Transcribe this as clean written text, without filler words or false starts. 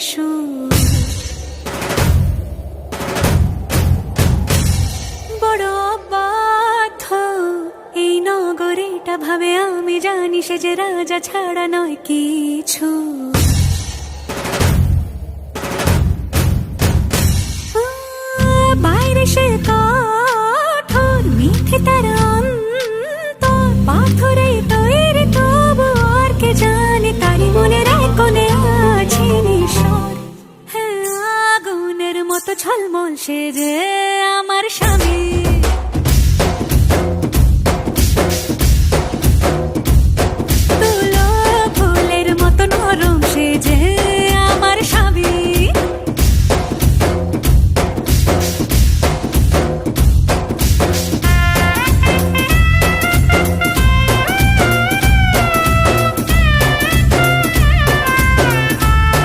সুর। বড় অবাধ্য এই নগরীটা ভাবে আমি জানি সে যে রাজা ছাড়া নয় কিছু। বাইরে সে কঠোর মিথ্যে তার অন্তর, পাথরে তৈরি তবু আর কে জানে তারি মনের এক কোণে আছে নিশর। হ্যাঁ, আগুনের মতো ঝলমল সে যে